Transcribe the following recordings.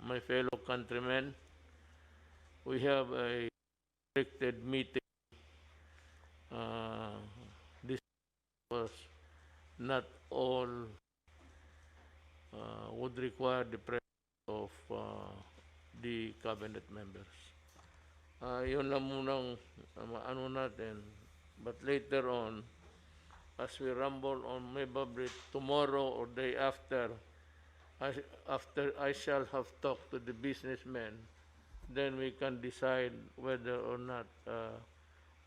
my fellow countrymen, we have a restricted meeting. This was not all would require the presence of the cabinet members. Yun lang munang ano natin. But later on, as we rumble on maybe tomorrow or day after I shall have talked to the businessmen, then we can decide whether or not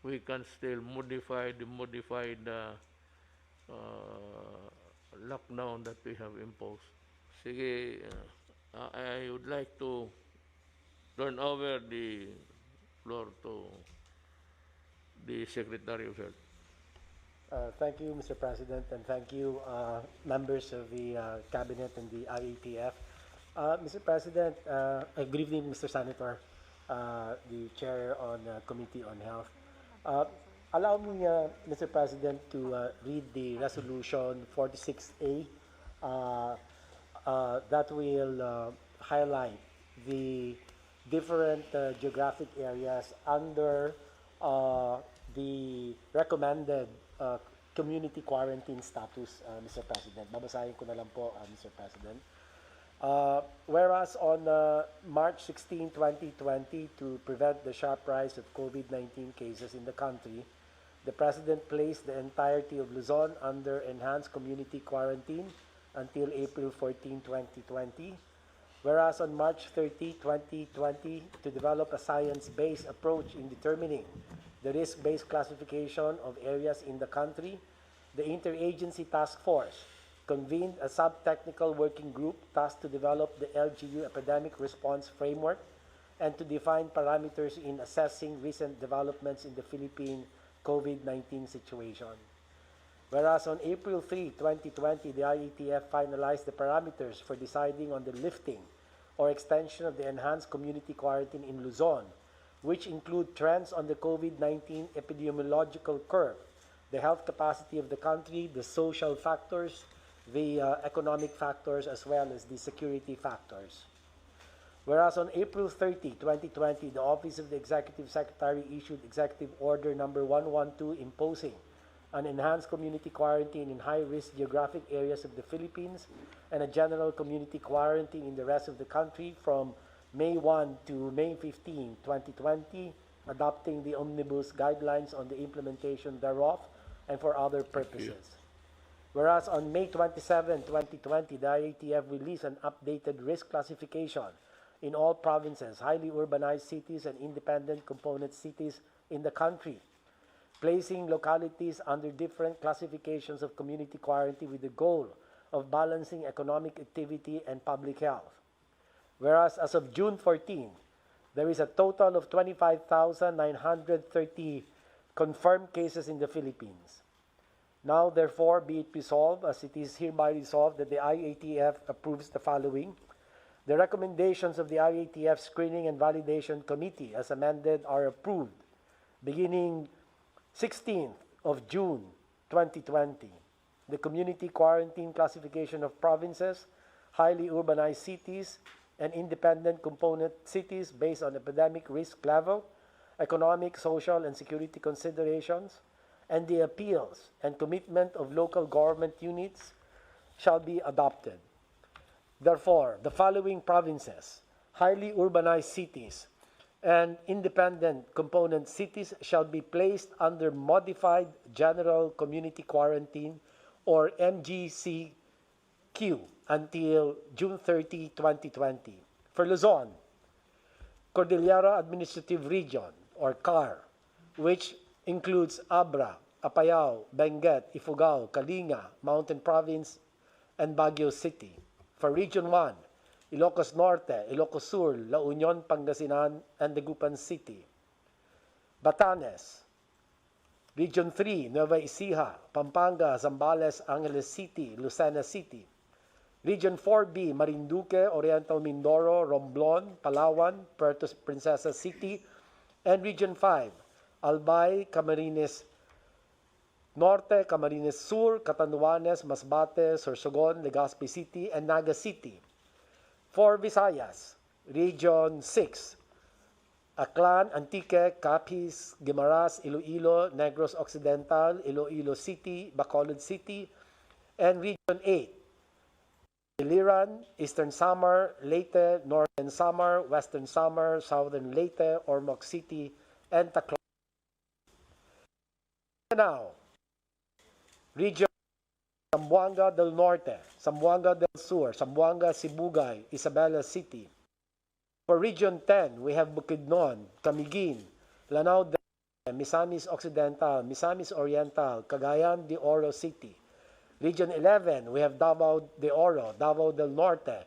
we can still modify the modified lockdown that we have imposed. Sige, I would like to turn over the floor to the Secretary of Health. Thank you, Mr. President, and thank you, members of the Cabinet and the IATF. Mr. President, good evening, Mr. Senator, the Chair on Committee on Health. Allow me, Mr. President, to read the Resolution 46A that will highlight the different geographic areas under the recommended community quarantine status, Mr. President. Babasahin ko na lang po, Mr. President. Whereas on March 16, 2020, to prevent the sharp rise of COVID-19 cases in the country, the President placed the entirety of Luzon under enhanced community quarantine until April 14, 2020. Whereas on March 30, 2020, to develop a science-based approach in determining the risk-based classification of areas in the country, the Interagency Task Force convened a sub-technical working group tasked to develop the LGU Epidemic Response Framework and to define parameters in assessing recent developments in the Philippine COVID-19 situation. Whereas on April 3, 2020, the IATF finalized the parameters for deciding on the lifting or extension of the enhanced community quarantine in Luzon, which include trends on the COVID-19 epidemiological curve, the health capacity of the country, the social factors, the economic factors, as well as the security factors. Whereas on April 30, 2020, the Office of the Executive Secretary issued Executive Order Number 112 imposing an enhanced community quarantine in high-risk geographic areas of the Philippines and a general community quarantine in the rest of the country from May 1 to May 15, 2020, adopting the omnibus guidelines on the implementation thereof and for other purposes. Whereas on May 27, 2020, the IATF released an updated risk classification in all provinces, highly urbanized cities, and independent component cities in the country, placing localities under different classifications of community quarantine with the goal of balancing economic activity and public health. Whereas as of June 14, there is a total of 25,930 confirmed cases in the Philippines. Now, therefore, be it resolved, as it is hereby resolved, that the IATF approves the following. The recommendations of the IATF Screening and Validation Committee as amended are approved beginning 16th of June 2020. The community quarantine classification of provinces, highly urbanized cities, and independent component cities based on epidemic risk level, economic, social, and security considerations, and the appeals and commitment of local government units shall be adopted. Therefore, the following provinces, highly urbanized cities, and independent component cities shall be placed under modified general community quarantine or MGCQ until June 30, 2020. For Luzon, Cordillera Administrative Region or CAR, which includes Abra, Apayao, Benguet, Ifugao, Kalinga, Mountain Province, and Baguio City. For Region 1, Ilocos Norte, Ilocos Sur, La Union, Pangasinan, and Dagupan City. Batanes, Region 3, Nueva Ecija, Pampanga, Zambales, Angeles City, Lucena City. Region 4B, Marinduque, Oriental Mindoro, Romblon, Palawan, Puerto Princesa City, and Region 5, Albay, Camarines Norte, Camarines Sur, Catanduanes, Masbate, Sorsogon, Legazpi City, and Naga City. For Visayas, Region 6, Aklan, Antique, Capiz, Guimaras, Iloilo, Negros Occidental, Iloilo City, Bacolod City, and Region 8, Iliran, Eastern Samar, Leyte, Northern Samar, Western Samar, Southern Leyte, Ormoc City, and Tacloban. Now, Region Zamboanga del Norte, Zamboanga del Sur, Zamboanga, Sibugay, Isabela City. For Region 10, we have Bukidnon, Camiguin, Lanao del Norte, Misamis Occidental, Misamis Oriental, Cagayan de Oro City. Region 11, we have Davao de Oro, Davao del Norte,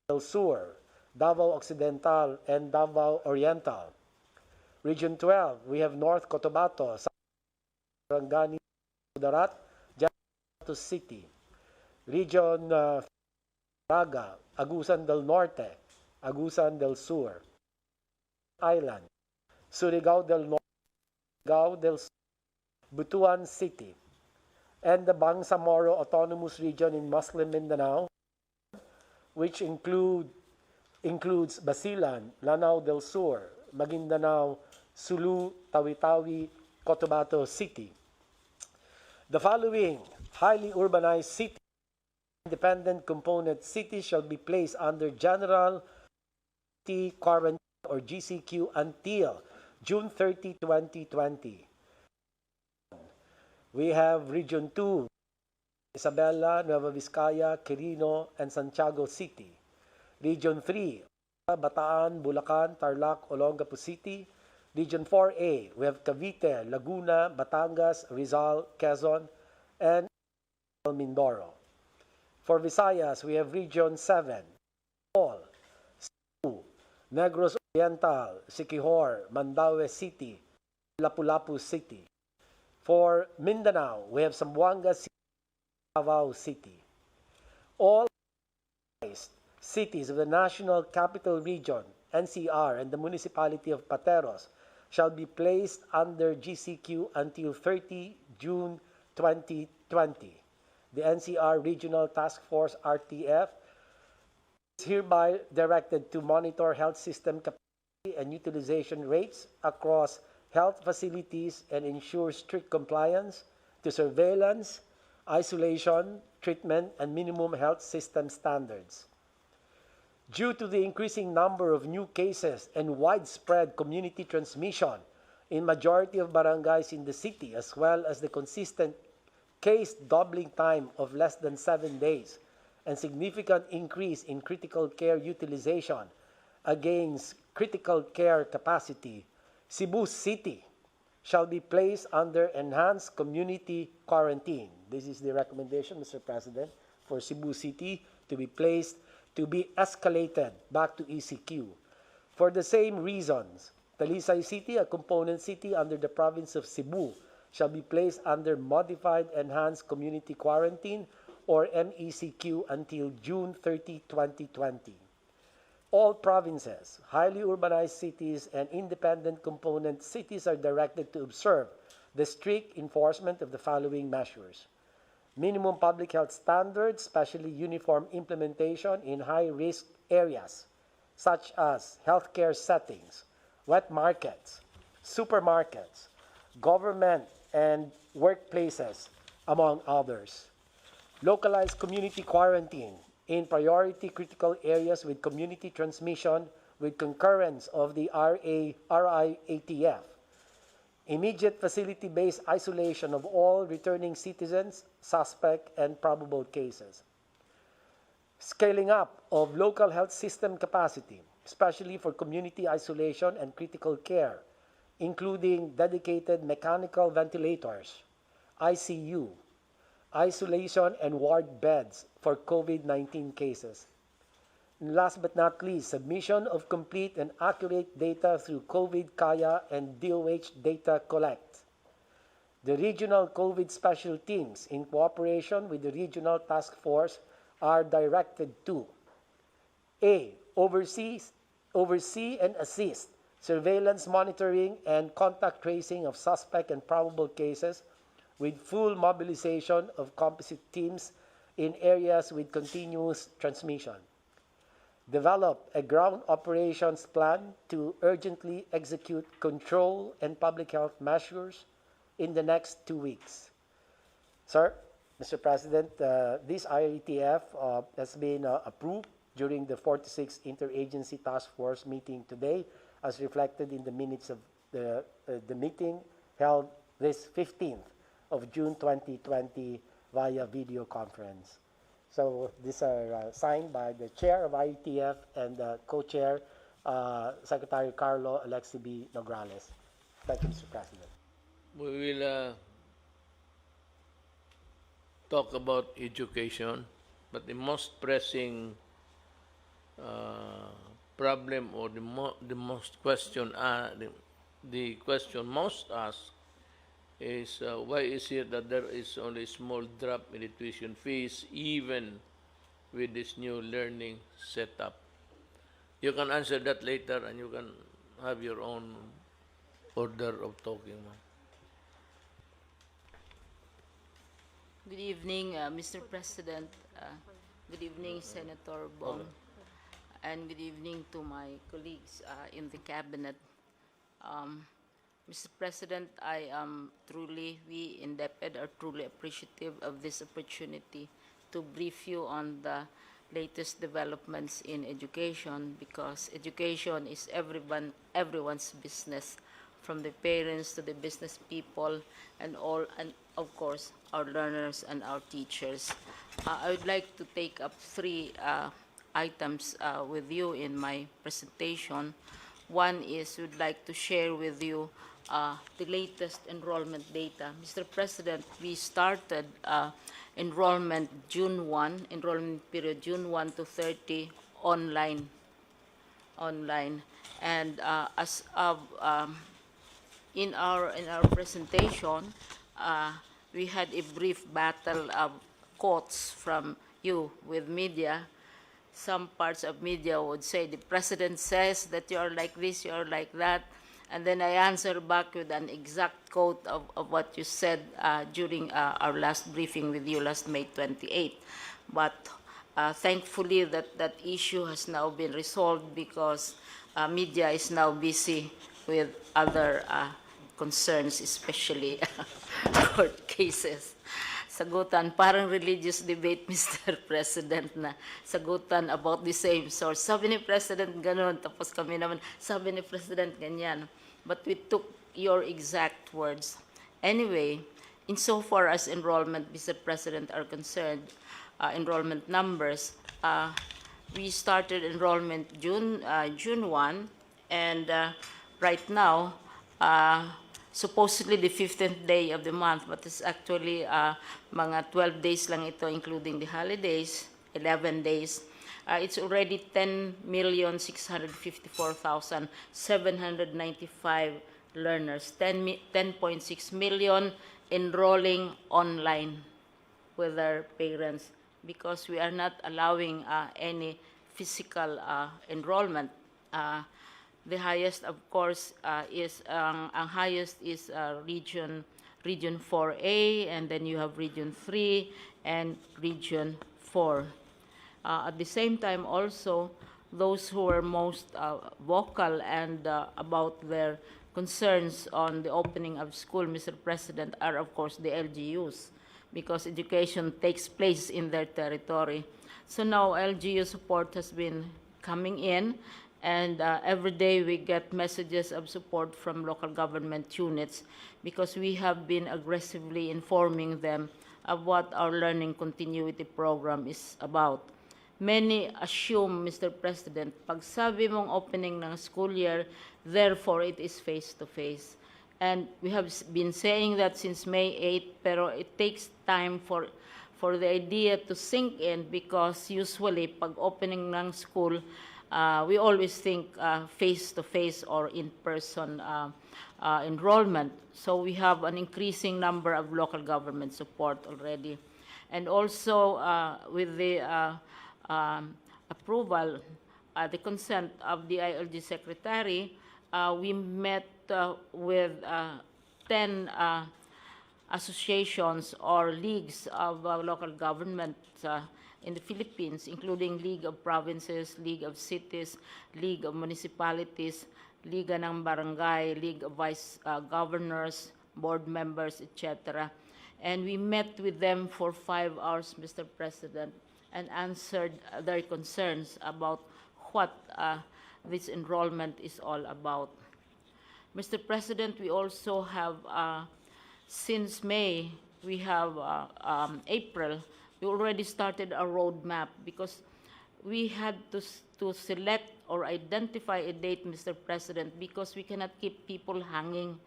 del Sur, Davao Occidental, and Davao Oriental. Region 12, we have North Cotabato, Sarangani, Darat, Jato City. Region Raga, Agusan del Norte, Agusan del Sur, Island, Surigao del Norte, Surigao del Sur, Butuan City, and the Bangsamoro Autonomous Region in Muslim Mindanao, which includes Basilan, Lanao del Sur, Maguindanao, Sulu, Tawi-Tawi, Cotabato City. The following highly urbanized cities, independent component cities shall be placed under General Quarantine or GCQ until June 30, 2020. We have Region 2, Isabela, Nueva Vizcaya, Quirino, and Santiago City. Region 3, Bataan, Bulacan, Tarlac, Olongapo City. Region 4A, we have Cavite, Laguna, Batangas, Rizal, Quezon, and Mindoro. For Visayas, we have Region 7, All, Cebu, Negros Oriental, Siquijor, Mandaue City, Lapu-Lapu City. For Mindanao, we have Zamboanga City, Davao City. All cities of the National Capital Region, NCR, and the Municipality of Pateros shall be placed under GCQ until 30 June 2020. The NCR Regional Task Force RTF is hereby directed to monitor health system capacity and utilization rates across health facilities and ensure strict compliance to surveillance, isolation, treatment, and minimum health system standards. Due to the increasing number of new cases and widespread community transmission in majority of barangays in the city, as well as the consistent case doubling time of less than 7 days and significant increase in critical care utilization against critical care capacity, Cebu City shall be placed under enhanced community quarantine. This is the recommendation, Mr. President, for Cebu City to be escalated back to ECQ. For the same reasons, Talisay City, a component city under the province of Cebu, shall be placed under Modified Enhanced Community Quarantine or MECQ until June 30, 2020. All provinces, highly urbanized cities, and independent component cities are directed to observe the strict enforcement of the following measures. Minimum public health standards, especially uniform implementation in high-risk areas, such as healthcare settings, wet markets, supermarkets, government and workplaces, among others. Localized community quarantine in priority critical areas with community transmission with concurrence of the RIATF. Immediate facility-based isolation of all returning citizens, suspect, and probable cases. Scaling up of local health system capacity, especially for community isolation and critical care, including dedicated mechanical ventilators, ICU, isolation and ward beds for COVID-19 cases. And last but not least, submission of complete and accurate data through COVID Kaya and DOH Data Collect. The regional COVID special teams, in cooperation with the regional task force, are directed to A. Oversee and assist surveillance monitoring and contact tracing of suspect and probable cases with full mobilization of composite teams in areas with continuous transmission. develop a ground operations plan to urgently execute control and public health measures in the next 2 weeks. Sir, Mr. President, this IATF has been approved during the 46th Interagency Task Force meeting today, as reflected in the minutes of the meeting held this 15th of June 2020 via video conference. So these are signed by the chair of IETF and the co-chair, Secretary Carlo Alexi B. Nograles. Thank you, Mr. President. We will talk about education, but the most pressing problem, or the most question, the question most asked is why is it that there is only a small drop in the tuition fees even with this new learning setup? You can answer that later, and you can have your own order of talking. Good evening, Mr. President. Good evening, Senator Bong. And good evening to my colleagues in the cabinet. Mr. President, we in DepEd are truly appreciative of this opportunity to brief you on the latest developments in education, because education is everyone's business, from the parents to the business people and of course our learners and our teachers. I would like to take up three items with you in my presentation. One is we'd like to share with you the latest enrollment data. Mr. President, we started enrollment period June 1 to 30 online. And as of in our presentation, we had a brief battle of quotes from you with media. Some parts of media would say the president says that you are like this, you are like that, and then I answer back with an exact quote of what you said during our last briefing with you last May 28. But thankfully that issue has now been resolved, because media is now busy with other concerns, especially court cases. Sagutan, parang religious debate, Mr. President, na sagutan about the same source. Sabi ni President ganun, tapos kami naman, sabi ni President ganyan. But we took your exact words. Anyway, insofar as enrollment, Mr. President, are concerned, enrollment numbers, we started enrollment June 1, and right now, supposedly the 15th day of the month, but it's actually mga 12 days lang ito, including the holidays, 11 days. It's already 10,654,795 learners, 10.6 million enrolling online with their parents, because we are not allowing any physical enrollment. The highest, of course, is ang highest is region 4A, and then you have region 3 and region 4. At the same time, also, those who were most vocal and about their concerns on the opening of school, Mr. President, are of course the LGUs, because education takes place in their territory. So now LGU support has been coming in, and every day we get messages of support from local government units, because we have been aggressively informing them of what our learning continuity program is about. Many assume, Mr. President, pag sabi mong opening ng school year, therefore it is face-to-face. And we have been saying that since May 8, pero it takes time for the idea to sink in, because usually pag opening ng school, we always think face-to-face or in-person enrollment. So we have an increasing number of local government support already. And also with the approval, the consent of the ILG Secretary, we met with 10 associations or leagues of local governments in the Philippines, including League of Provinces, League of Cities, League of Municipalities, Liga ng Barangay, League of Vice Governors, board members, etc. And we met with them for 5 hours, Mr. President, and answered their concerns about what this enrollment is all about. Mr. President, we also have, since May, we have April, we already started a roadmap because we had to select or identify a date, Mr. President, because we cannot keep people hanging.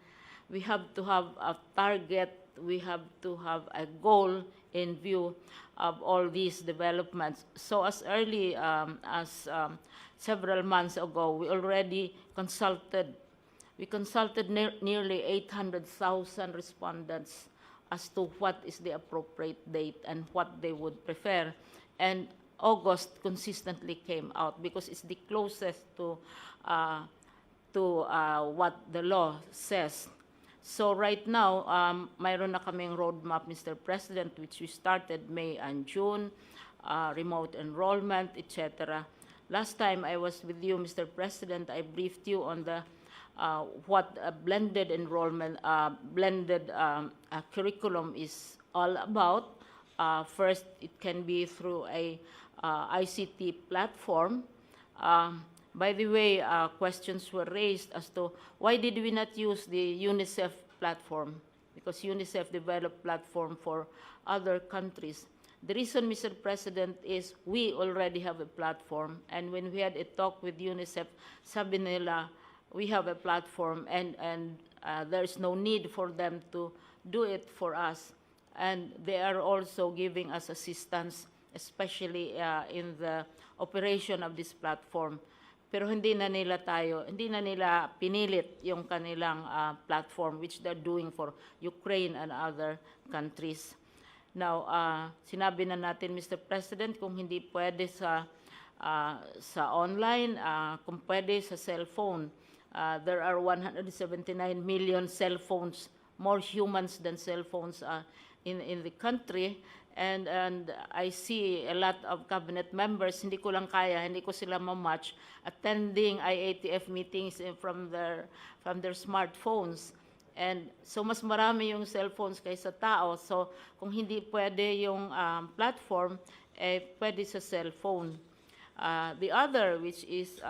We have to have a target, we have to have a goal in view of all these developments. So as early as several months ago, we already consulted. We consulted nearly 800,000 respondents as to what is the appropriate date and what they would prefer. And August consistently came out because it's the closest to what the law says. So right now, mayroon na kaming roadmap, Mr. President, which we started May and June, remote enrollment, etc. Last time I was with you, Mr. President, I briefed you on the what a blended enrollment, blended curriculum is all about. First, it can be through a ICT platform. By the way, questions were raised as to why did we not use the UNICEF platform? Because UNICEF developed platform for other countries. The reason, Mr. President, is we already have a platform, and when we had a talk with UNICEF, sabi nila, we have a platform, and there's no need for them to do it for us. And they are also giving us assistance, especially in the operation of this platform. Pero hindi na nila pinilit yung kanilang platform, which they're doing for Ukraine and other countries. Now, sinabi na natin, Mr. President, kung hindi pwede sa online, kung pwede sa cellphone. There are 179 million cell phones, more humans than cell phones in the country. And I see a lot of cabinet members, hindi ko lang kaya, hindi ko sila ma-match, attending IATF meetings from their smartphones. And so mas marami yung cellphones kaysa tao. So kung hindi pwede yung platform, pwede sa cellphone. The other, which is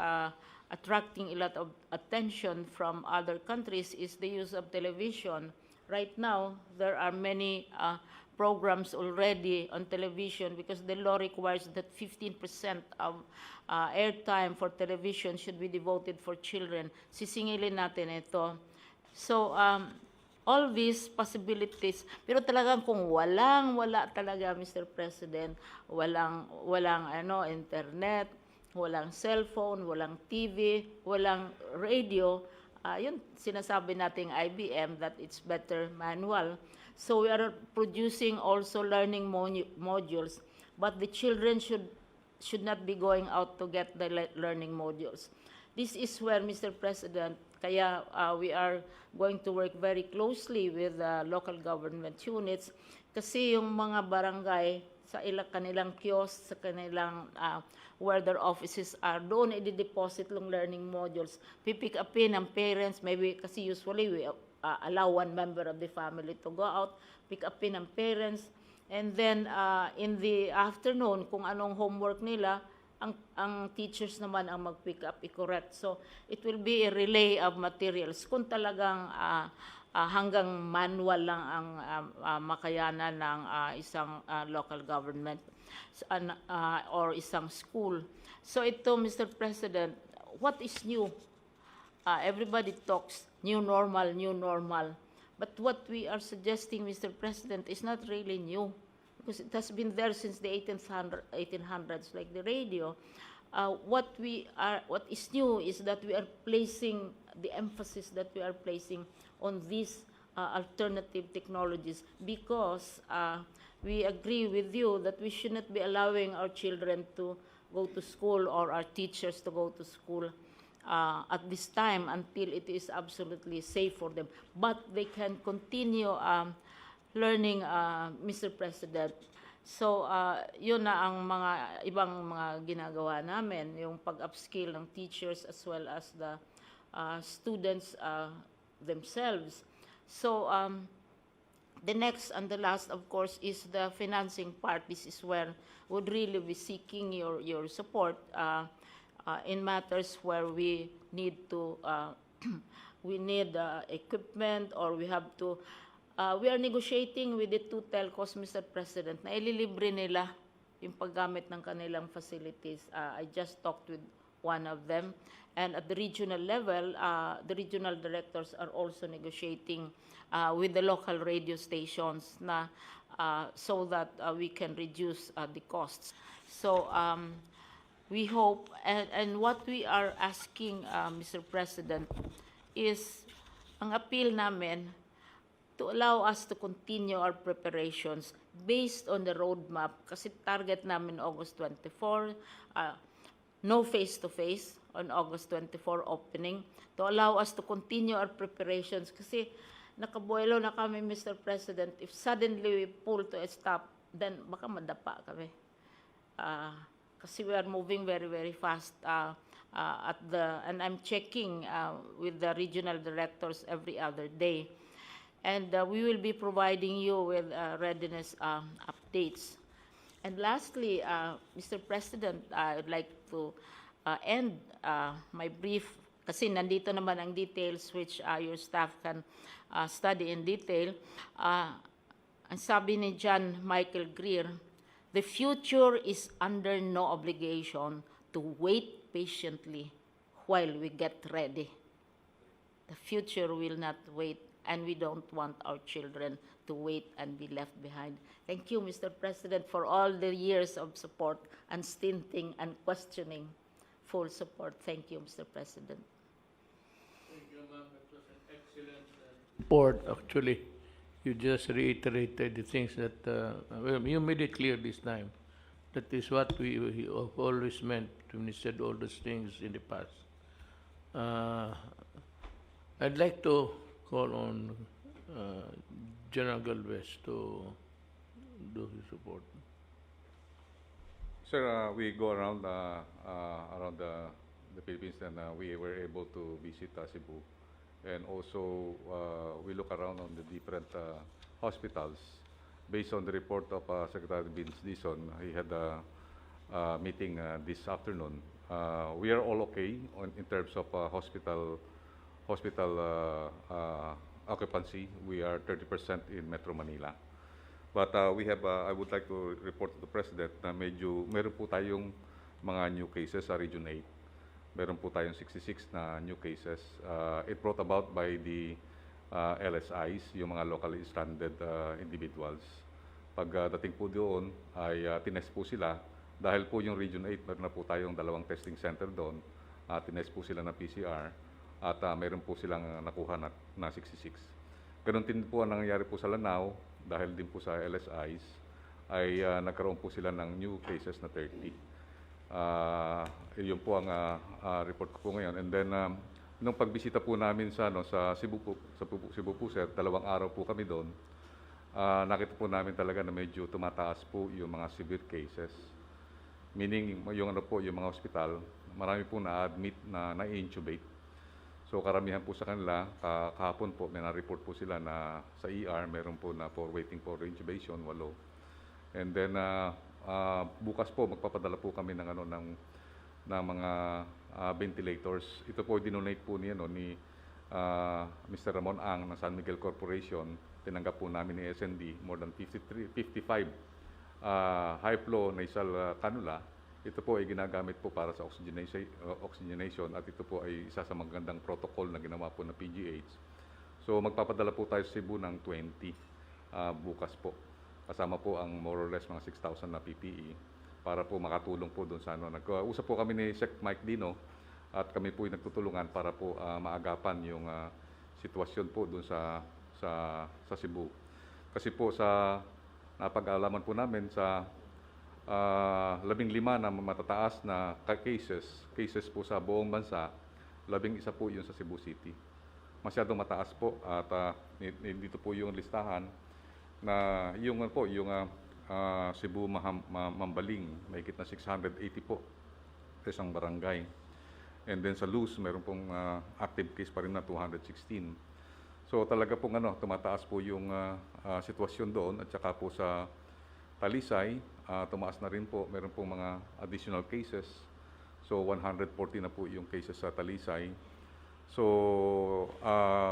attracting a lot of attention from other countries, is the use of television. Right now, there are many programs already on television because the law requires that 15% of airtime for television should be devoted for children. Sisingilin natin ito. So, all these possibilities, pero talagang kung wala talaga, Mr. President, walang internet, walang cellphone, walang TV, walang radio, yun sinasabi nating IBM that it's better manual. So we are producing also learning modules, but the children should not be going out to get the learning modules. This is where, Mr. President, kaya we are going to work very closely with local government units kasi yung mga barangay sa kanilang kiosk, sa kanilang where their offices are, doon i-deposit ng learning modules. Pipick upin ng parents, maybe kasi usually we allow one member of the family to go out, pick upin ng parents, and then in the afternoon, kung anong homework nila, ang teachers naman ang mag-pick up, i-correct. So, it will be a relay of materials. Kung talagang hanggang manual lang ang makayanan ng isang local government or isang school. So, ito, Mr. President, what is new? Everybody talks new normal. But what we are suggesting, Mr. President, is not really new. Because it has been there since the 1800s, like the radio. What is new is that we are placing the emphasis that we are placing on these alternative technologies because we agree with you that we should not be allowing our children to go to school or our teachers to go to school at this time until it is absolutely safe for them. But they can continue learning, Mr. President, So, yun na ang mga ibang mga ginagawa namin, yung pag-upskill ng teachers as well as the students themselves. So, the next and the last, of course, is the financing part. This is where would really be seeking your support in matters where we need to we need equipment, or we have to we are negotiating with the two telcos, Mr. President, na ililibre nila yung paggamit ng kanilang facilities. I just talked with one of them. And at the regional level, the regional directors are also negotiating with the local radio stations na so that we can reduce the costs. So we hope, and what we are asking, Mr. President, is ang appeal namin to allow us to continue our preparations based on the roadmap, kasi target namin August 24, no face-to-face on August 24 opening, to allow us to continue our preparations, kasi nakabuelo na kami, Mr. President. If suddenly we pull to a stop, then baka madapa kami. Kasi we are moving very, very fast and I'm checking with the regional directors every other day. And we will be providing you with readiness updates. And lastly, Mr. President, I would like to end my brief, kasi nandito naman ang details which your staff can study in detail. Ang sabi ni John Michael Greer, the future is under no obligation to wait patiently while we get ready. The future will not wait, and we don't want our children to wait and be left behind. Thank you, Mr. President, for all the years of support and stinting and questioning. Full support. Thank you, Mr. President. Thank you, ma'am. It was an excellent report. Actually, you just reiterated the things that well, you made it clear this time. That is what we have always meant when we said all those things in the past. I'd like to call on General Galvez to do his report. Sir, we go around the Philippines, and we were able to visit Cebu, and also we look around on the different hospitals. Based on the report of Secretary Vince Dizon, he had a meeting this afternoon. We are all okay in terms of hospital occupancy. We are 30% in Metro Manila. But we have, I would like to report to the President na meron po tayong mga new cases sa Region 8. Meron po tayong 66 na new cases. It brought about by the LSIs, yung mga locally stranded individuals. Pagdating po doon, ay tinest po sila. Dahil po yung Region 8, meron na po tayong 2 testing center doon. Tinest po sila na PCR. At meron po silang nakuha na 66. Ganon din po ang nangyayari po sa Lanao, dahil din po sa LSIs, ay nagkaroon po sila ng new cases na 30. Yun po ang report ko po ngayon. And then, nung pagbisita po namin sa Cebu po, sir, 2 araw po kami doon, nakita po namin talaga na medyo tumataas po yung mga severe cases. Meaning, yung mga hospital, marami po na-admit na na-intubate. So karamihan po sa kanila, kahapon po may na-report po sila na sa ER, meron po na waiting for intubation, 8. And then bukas po magpapadala po kami ng mga ventilators. Ito po dinonate po ni Mr. Ramon Ang ng San Miguel Corporation. Tinanggap po namin ni SND more than 55 high flow nasal cannula. Ito po ay ginagamit po para sa oxygenation, at ito po ay isa sa magandang protocol na ginawa po ng PGH. So magpapadala po tayo sa Cebu ng 20 bukas po. Kasama po ang more or less mga 6,000 na PPE para po makatulong po doon sa Nag-usap po kami ni Sec Mike Dino, at kami po ay nagtutulungan para po maagapan yung sitwasyon po doon sa Cebu. Kasi po sa napag-alaman po namin sa 15 na matataas na cases po sa buong bansa, 11 po yun sa Cebu City. Masyadong mataas po, at dito po yung listahan na yung Cebu, Mambaling, mahigit na 680 po sa isang barangay. And then sa Luz, meron pong active case pa rin na 216. So talaga pong tumataas po yung sitwasyon doon at saka po sa Talisay, tumaas na rin po, meron pong mga additional cases. So 140 na po yung cases sa Talisay. So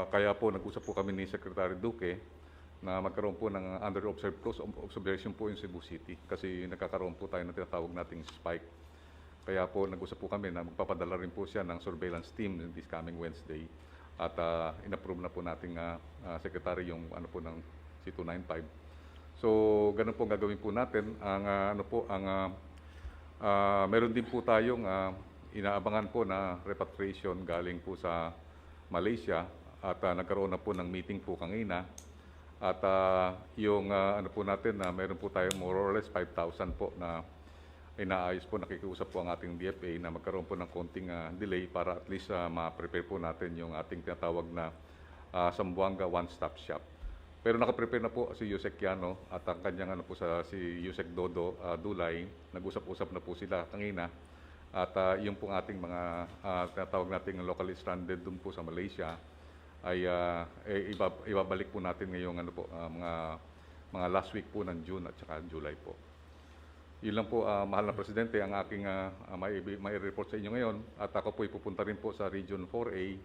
kaya po nag-usap po kami ni Secretary Duque na magkaroon po ng close observation po yung Cebu City kasi nagkakaroon po tayo ng tinatawag nating spike. Kaya po nag-usap po kami na magpapadala rin po siya ng surveillance team this coming Wednesday at inapprove na po nating secretary yung po ng C295. So ganun po gagawin po natin. Meron din po tayong inaabangan po na repatriation galing po sa Malaysia at nagkaroon na po ng meeting po kanina. At yung po natin na meron po tayong more or less 5,000 po na inaayos po, nakikiusap po ang ating DFA na magkaroon po ng konting delay para at least ma-prepare po natin yung ating tinatawag na Zamboanga one-stop shop. Pero nakaprepare na po si Yusek Kiano at ang kanyang si Yusek Dodo Dulay, nag-usap-usap na po sila kanina. At yung pong ating mga tinatawag nating locally stranded dun po sa Malaysia ay ibabalik po natin ngayong mga last week po ng June at saka July po. Yun lang po, mahal na Presidente, ang aking may report sa inyo ngayon. At ako po ipupunta rin po sa Region 4A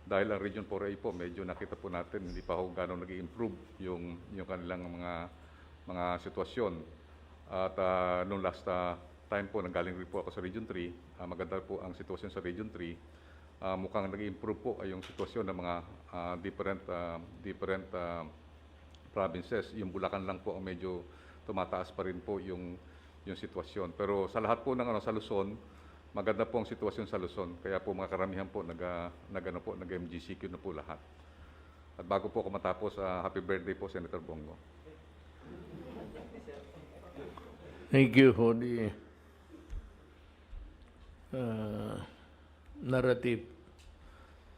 dahil ang Region 4A po medyo nakita po natin hindi pa ho gano'ng nag-i-improve yung kanilang mga sitwasyon. At nung last time po, nanggaling rin po ako sa Region 3, maganda po ang sitwasyon sa Region 3. Mukhang nag-i-improve po yung sitwasyon ng mga different provinces. Yung Bulacan lang po ang medyo tumataas pa rin po yung sitwasyon. Pero sa lahat po ng sa Luzon, maganda po ang sitwasyon sa Luzon. Kaya po mga karamihan po nag-MGCQ na po lahat. At bago po ako matapos, happy birthday po Senator Bongo. Thank you for the narrative.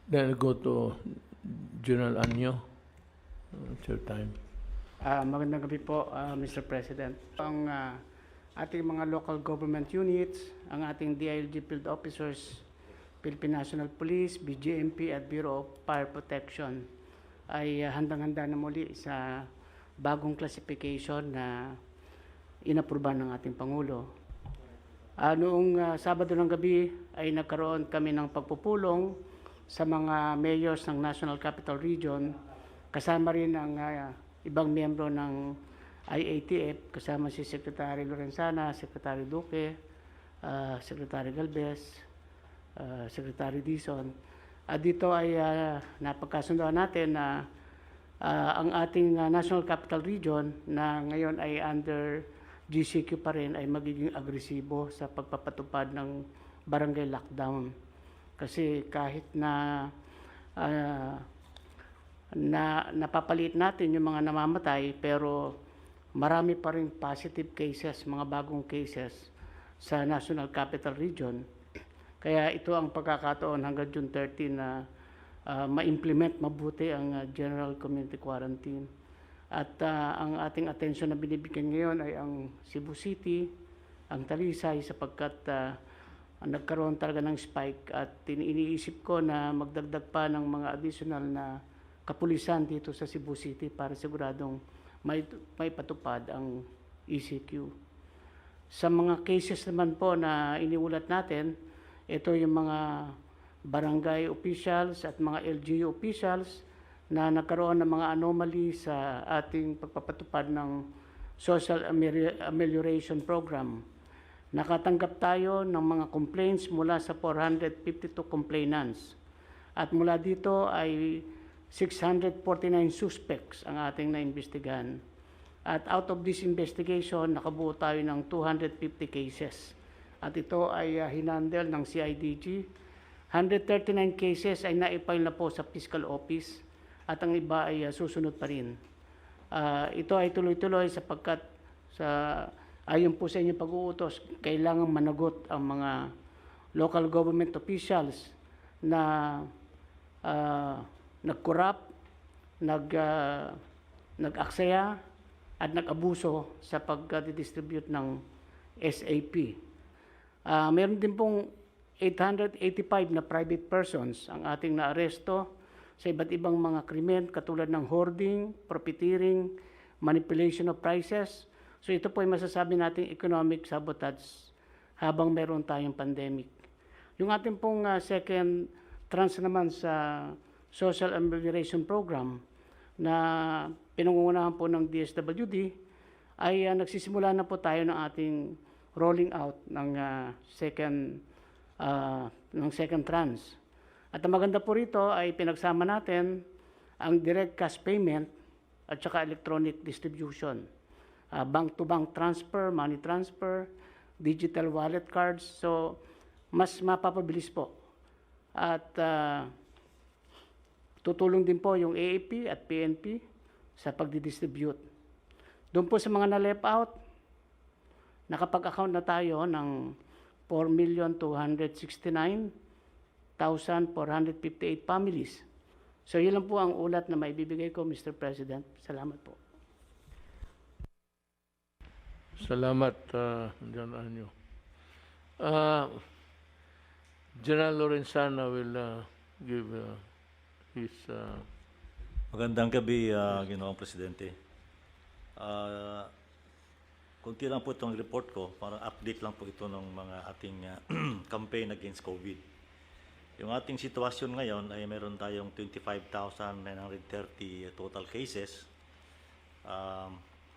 Then go to General Anyo. It's your time. Magandang gabi po, Mr. President. Ang ating mga local government units, ang ating DILG field officers, Philippine National Police, BGMP at Bureau of Fire Protection ay handang-handa na muli sa bagong classification na inapruban ng ating Pangulo. Noong Sabado ng gabi ay nagkaroon kami ng pagpupulong sa mga mayors ng National Capital Region, kasama rin ang ibang miyembro ng IATF, kasama si Secretary Lorenzana, Secretary Duque, Secretary Galvez, Secretary Dizon. Dito ay napagkasundoan natin na ang ating National Capital Region na ngayon ay under GCQ pa rin ay magiging agresibo sa pagpapatupad ng barangay lockdown. Kasi kahit na napapalit natin yung mga namamatay, pero marami pa rin positive cases, mga bagong cases sa National Capital Region. Kaya ito ang pagkakataon hanggang June 30 na ma-implement mabuti ang General Community Quarantine. At ang ating atensyon na binibigyan ngayon ay ang Cebu City, ang Talisay, sapagkat nagkaroon talaga ng spike at iniisip ko na magdagdag pa ng mga additional na kapulisan dito sa Cebu City para siguradong may patupad ang ECQ. Sa mga cases naman po na iniulat natin, ito yung mga barangay officials at mga LGU officials na nagkaroon ng mga anomaly sa ating pagpapatupad ng Social Amelioration Program. Nakatanggap tayo ng mga complaints mula sa 452 complainants. At mula dito ay 649 suspects ang ating naimbestigahan. At out of this investigation, nakabuo tayo ng 250 cases. At ito ay hinandle ng CIDG. 139 cases ay naipile na po sa Fiscal Office at ang iba ay susunod pa rin. Ito ay tuloy-tuloy sapagkat ayon po sa inyong pag-uutos, kailangan managot ang mga local government officials na nag-corrupt, nag-aksaya, at nag-abuso sa pag-distribute ng SAP. Meron din pong 885 na private persons ang ating naaresto sa iba't ibang mga krimen katulad ng hoarding, profiteering, manipulation of prices. So ito po ay masasabi nating economic sabotage habang meron tayong pandemic. Yung ating pong second tranche naman sa Social Amelioration Program na pinangungunahan po ng DSWD ay nagsisimula na po tayo ng ating rolling out ng second tranche. At ang maganda po rito ay pinagsama natin ang direct cash payment at saka electronic distribution. Bank-to-bank transfer, money transfer, digital wallet cards. So, mas mapapabilis po. At tutulong din po yung AAP at PNP sa pagdidistribute. Doon po sa mga na-left out, nakapag-account na tayo ng 4,269,458 families. So, yun lang po ang ulat na maibibigay ko, Mr. President. Salamat po. Salamat, John Anyo. General Lorenzana will give his... Magandang gabi, Ginoong Presidente. Kunti lang po itong report ko, parang update lang po ito ng mga ating campaign against COVID. Yung ating sitwasyon ngayon ay meron tayong 25,930 total cases.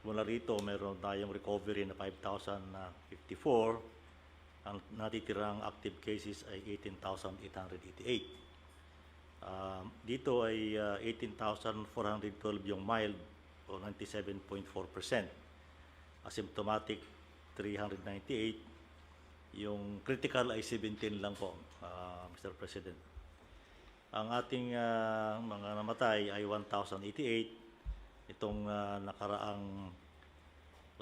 Mula rito, meron tayong recovery na 5,054. Ang natitirang active cases ay 18,888. Dito ay 18,412 yung mild o 97.4%. Asymptomatic 398. Yung critical ay 17 lang po, Mr. President. Ang ating mga namatay ay 1,088. Itong nakaraang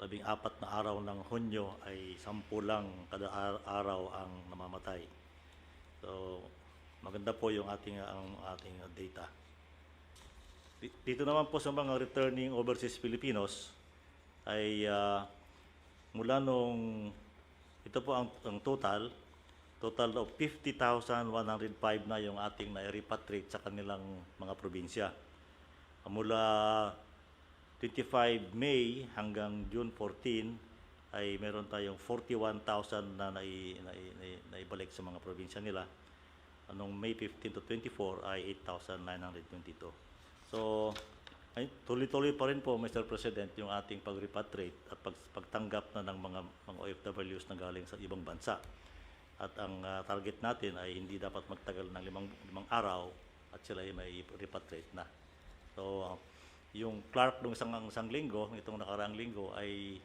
14 na araw ng Hunyo ay 10 lang kada araw ang namamatay. So, maganda po yung ating data. Dito naman po sa mga returning overseas Filipinos ay mula nung ito po ang total of 50,105 na yung ating na-repatriate sa kanilang mga probinsya. Mula 25 May hanggang June 14 ay meron tayong 41,000 na naibalik sa mga probinsya nila. Anong May 15 to 24 ay 8,922. So, ay, tuloy-tuloy pa rin po, Mr. President, yung ating pag-repatriate at pagtanggap na ng mga OFWs na galing sa ibang bansa. At ang target natin ay hindi dapat magtagal ng limang araw at sila ay may repatriate na. So, yung Clark nung isang linggo, itong nakaraang linggo, ay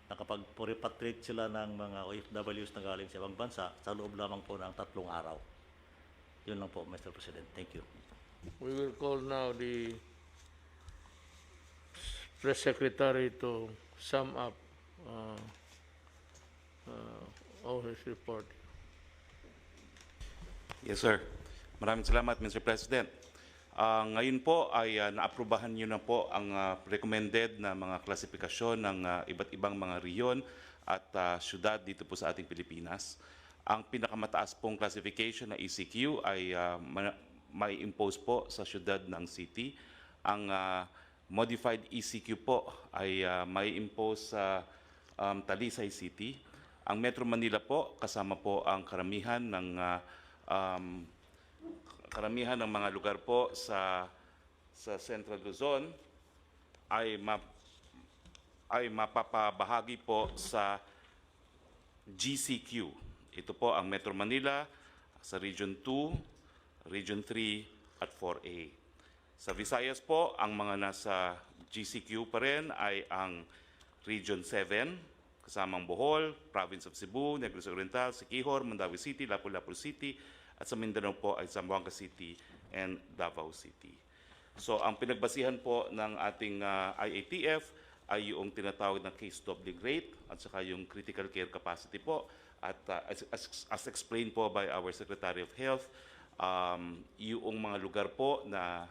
nakapag-repatriate sila ng mga OFWs na galing sa ibang bansa sa loob lamang po ng 3 araw. Yun lang po, Mr. President. Thank you. We will call now the Press Secretary to sum up all his report. Yes, sir. Maraming salamat, Mr. President. Ngayon po ay naaprubahan niyo na po ang recommended na mga klasifikasyon ng iba't ibang mga riyon at syudad dito po sa ating Pilipinas. Ang pinakamataas pong classification na ECQ ay may impose po sa syudad ng city. Ang modified ECQ po ay may impose sa Talisay City. Ang Metro Manila po, kasama po ang karamihan ng mga lugar po sa Central Luzon ay mapapabahagi po sa GCQ. Ito po ang Metro Manila sa Region 2, Region 3 at 4A. Sa Visayas po, ang mga nasa GCQ pa rin ay ang Region 7, kasamang Bohol, Province of Cebu, Negros Oriental, Siquijor, Mandawi City, Lapu-Lapu City, at sa Mindanao po ay Zamboanga City and Davao City. So ang pinagbasihan po ng ating IATF ay yung tinatawag na case doubling rate at saka yung critical care capacity po. At as explained po by our Secretary of Health, yung mga lugar po na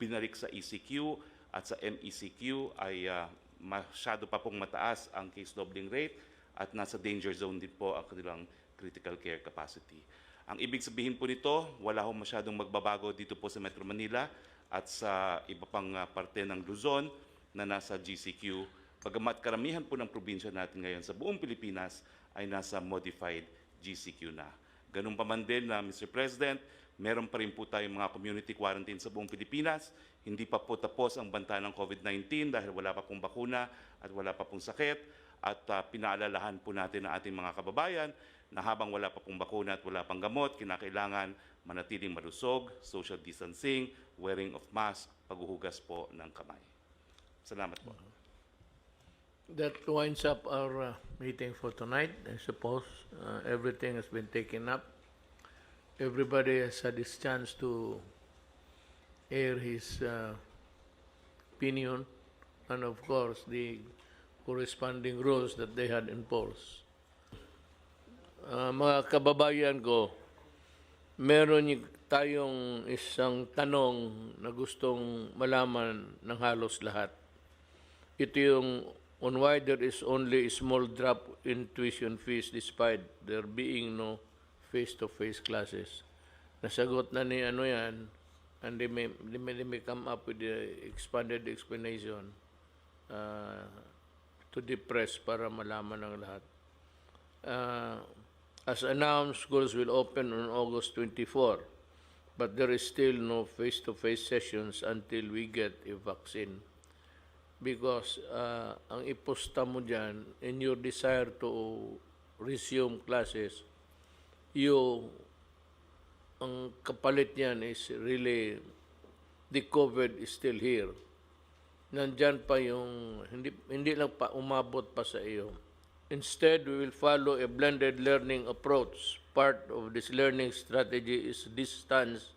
binalik sa ECQ at sa MECQ ay masyado pa pong mataas ang case doubling rate at nasa danger zone din po ang kanilang critical care capacity. Ang ibig sabihin po nito, wala ho masyadong magbabago dito po sa Metro Manila at sa iba pang parte ng Luzon na nasa GCQ. Bagamat karamihan po ng probinsya natin ngayon sa buong Pilipinas ay nasa modified GCQ na. Ganun pa man din na Mr. President, meron pa rin po tayong mga community quarantine sa buong Pilipinas. Hindi pa po tapos ang banta ng COVID-19 dahil wala pa pong bakuna at wala pa pong sakit. At pinaalalahan po natin ang ating mga kababayan na habang wala pa pong bakuna at wala pang gamot, kinakailangan manatiling malusog, social distancing, wearing of mask, paghuhugas po ng kamay. Salamat po. That winds up our meeting for tonight. I suppose everything has been taken up. Everybody has had his chance to air his opinion and of course the corresponding rules that they had enforced. Mga kababayan ko, meron tayong isang tanong na gustong malaman ng halos lahat. Ito yung on why there is only a small drop in tuition fees despite there being no face-to-face classes. Nasagot na ni ano yan, and they may come up with the expanded explanation to the press para malaman ng lahat. As announced, schools will open on August 24, but there is still no face-to-face sessions until we get a vaccine. Because ang iposta mo dyan, in your desire to resume classes, ang kapalit niyan is really, the COVID is still here. Nandyan pa yung, hindi lang pa umabot pa sa iyo. Instead, we will follow a blended learning approach. Part of this learning strategy is distance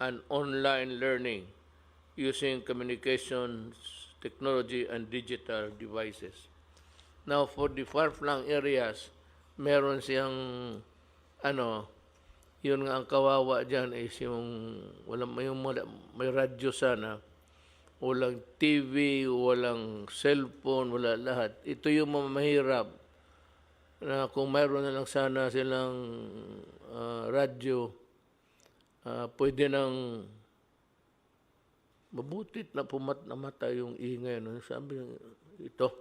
and online learning using communications technology and digital devices. Now, for the far-flung areas, meron siyang, yun nga ang kawawa dyan is yung may radyo sana, walang TV, walang cellphone, wala lahat. Ito yung mahirap na kung mayroon na lang sana silang radyo, pwede nang mabutit na namatay yung ingay. No? Sabi ito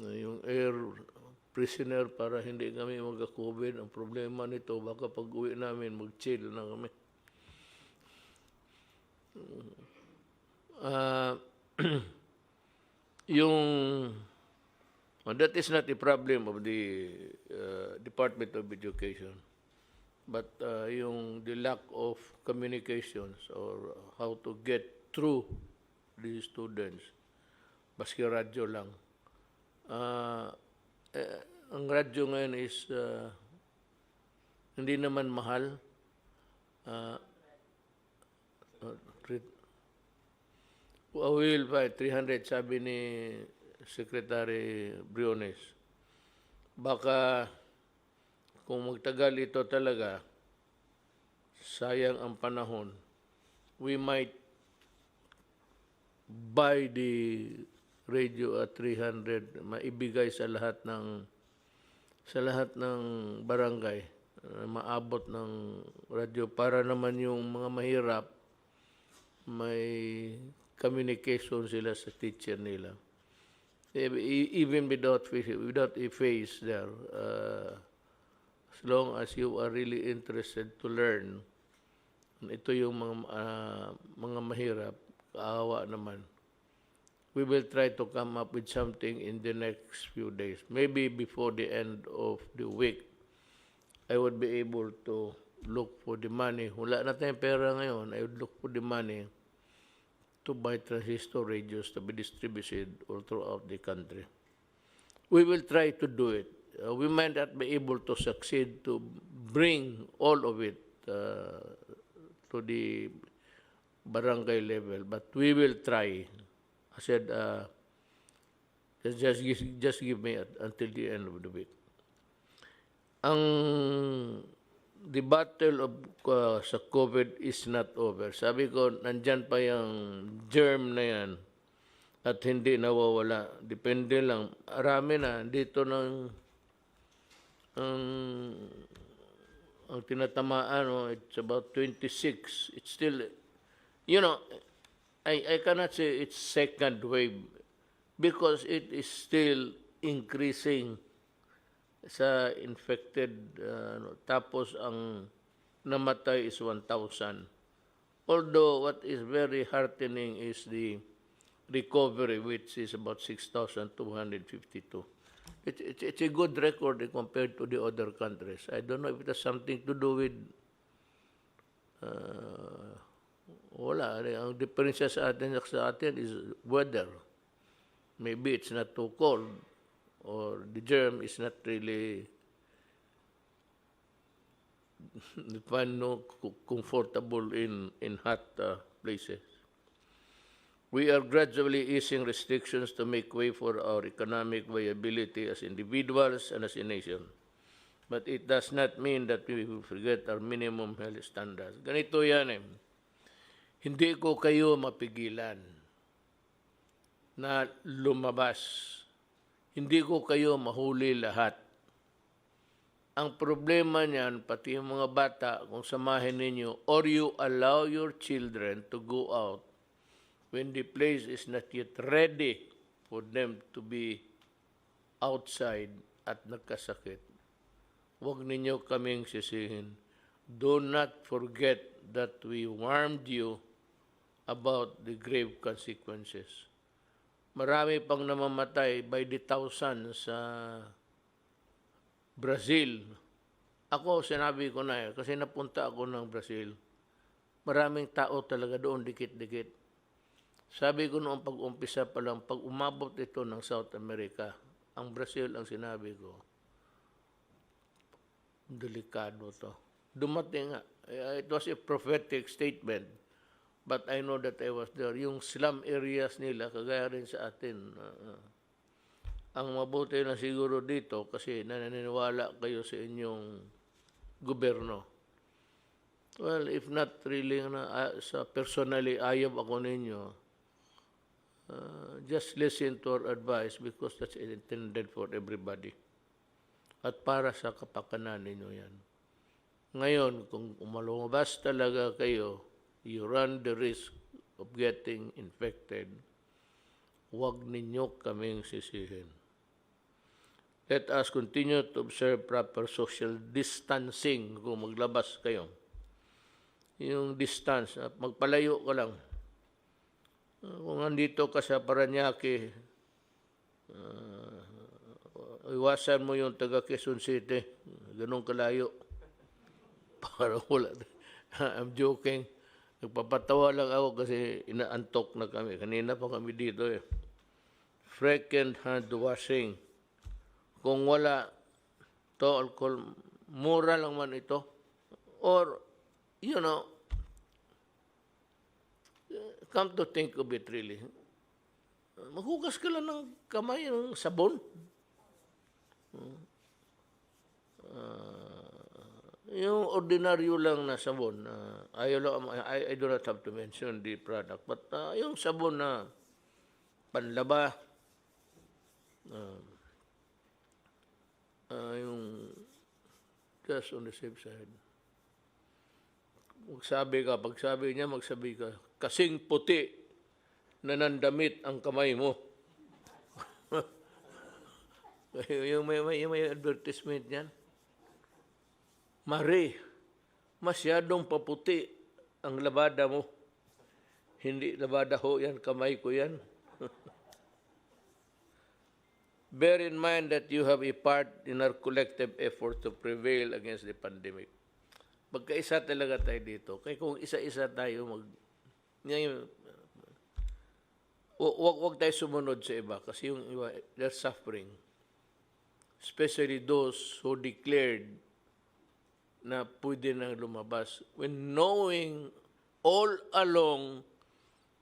yung air prisoner para hindi kami magka-COVID. Ang problema nito, baka pag uwi namin, mag-chill na kami. That is not the problem of the Department of Education. But the lack of communications or how to get through these students, baski radyo lang. Ang radyo ngayon is hindi naman mahal. Will by 300 sabi ni Secretary Briones. Baka kung magtagal ito talaga, sayang ang panahon, we might buy the radio at 300, maibigay sa lahat ng barangay, maabot ng radio para naman yung mga mahirap, may communication sila sa teacher nila. Even without a face there, as long as you are really interested to learn, ito yung mga mahirap, kaawa naman. We will try to come up with something in the next few days. Maybe before the end of the week, I would be able to look for the money. Wala na tayong pera ngayon. I would look for the money to buy transistor radios to be distributed all throughout the country. We will try to do it. We might not be able to succeed to bring all of it to the barangay level, but we will try. I said, just give me until the end of the week. Ang the battle of sa COVID is not over. Sabi ko, nandyan pa yung germ na yan at hindi nawawala. Depende lang. Arami na. Dito ng ang tinatamaan, it's about 26. It's still, you know, I cannot say it's second wave because it is still increasing sa infected. Tapos ang namatay is 1,000. Although what is very heartening is the recovery, which is about 6,252. It's a good record compared to the other countries. I don't know if it has something to do with wala. Ang diferensya sa atin is weather. Maybe it's not too cold or the germ is not really comfortable in hot places. We are gradually easing restrictions to make way for our economic viability as individuals and as a nation. But it does not mean that we will forget our minimum health standards. Ganito yan eh. Hindi ko kayo mapigilan na lumabas. Hindi ko kayo mahuli lahat. Ang problema niyan, pati yung mga bata, kung samahin ninyo, or you allow your children to go out when the place is not yet ready for them to be outside at nagkasakit. Huwag ninyo kaming sisihin. Do not forget that we warned you about the grave consequences. Marami pang namamatay by the thousands sa Brazil. Ako, sinabi ko na kasi napunta ako ng Brazil. Maraming tao talaga doon, dikit-dikit. Sabi ko noong pag-umpisa pa lang, pag umabot ito ng South America, ang Brazil ang sinabi ko, delikado to. Dumating nga. It was a prophetic statement, but I know that I was there. Yung slum areas nila, kagaya rin sa atin. Ang mabuti na siguro dito, kasi naniniwala kayo sa inyong gobyerno. Well, if not really, sa personally, ayaw ako ninyo. Just listen to our advice because that's intended for everybody. At para sa kapakanan ninyo yan. Ngayon, kung umalumabas talaga kayo, you run the risk of getting infected. Huwag ninyo kaming sisihin. Let us continue to observe proper social distancing kung maglabas kayo. Yung distance, magpalayo ka lang. Kung nandito ka sa Paranaque, iwasan mo yung taga Quezon City. Ganun kalayo. Para wala. I'm joking. Nagpapatawa lang ako kasi inaantok na kami. Kanina pa kami dito eh. Frequent hand washing. Kung wala to alcohol, mura lang man ito. Or, you know, come to think of it really, maghugas ka lang ng kamay ng sabon. Yung ordinaryo lang na sabon, I do not have to mention the product, but yung sabon na panlaba, yung just on the safe side. Pag sabi niya, magsabi ka, kasing puti na nandamit ang kamay mo. yung may advertisement niyan. Mari, masyadong paputi ang labada mo. Hindi labada ho yan, kamay ko yan. Bear in mind that you have a part in our collective effort to prevail against the pandemic. Magkaisa talaga tayo dito. Kaya kung isa-isa tayo, wag tayo sumunod sa iba kasi yung iba, they're suffering. Especially those who declared na pwede nang lumabas when knowing all along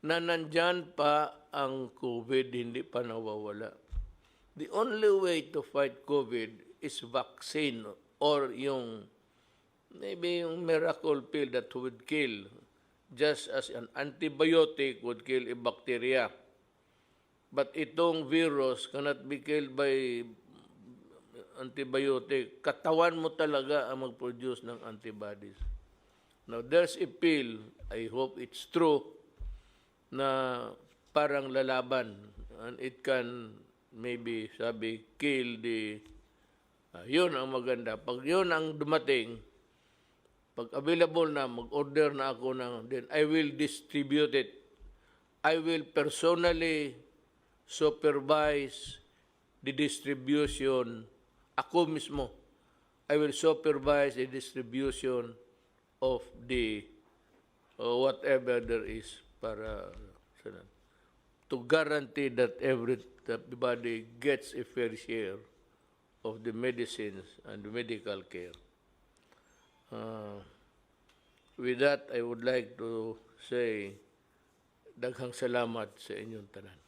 na nandyan pa ang COVID, hindi pa nawawala. The only way to fight COVID is vaccine or yung maybe yung miracle pill that would kill, just as an antibiotic would kill a bacteria. But itong virus cannot be killed by antibiotic. Katawan mo talaga ang mag-produce ng antibodies. Now, there's a pill, I hope it's true, na parang lalaban. And it can maybe, sabi, kill the... yun ang maganda. Pag yun ang dumating, pag available na, mag-order na ako ng, then I will distribute it. I will personally supervise the distribution. Ako mismo, I will supervise the distribution of the whatever there is para to guarantee that everybody gets a fair share of the medicines and the medical care. With that, I would like to say daghang salamat sa inyong tanan.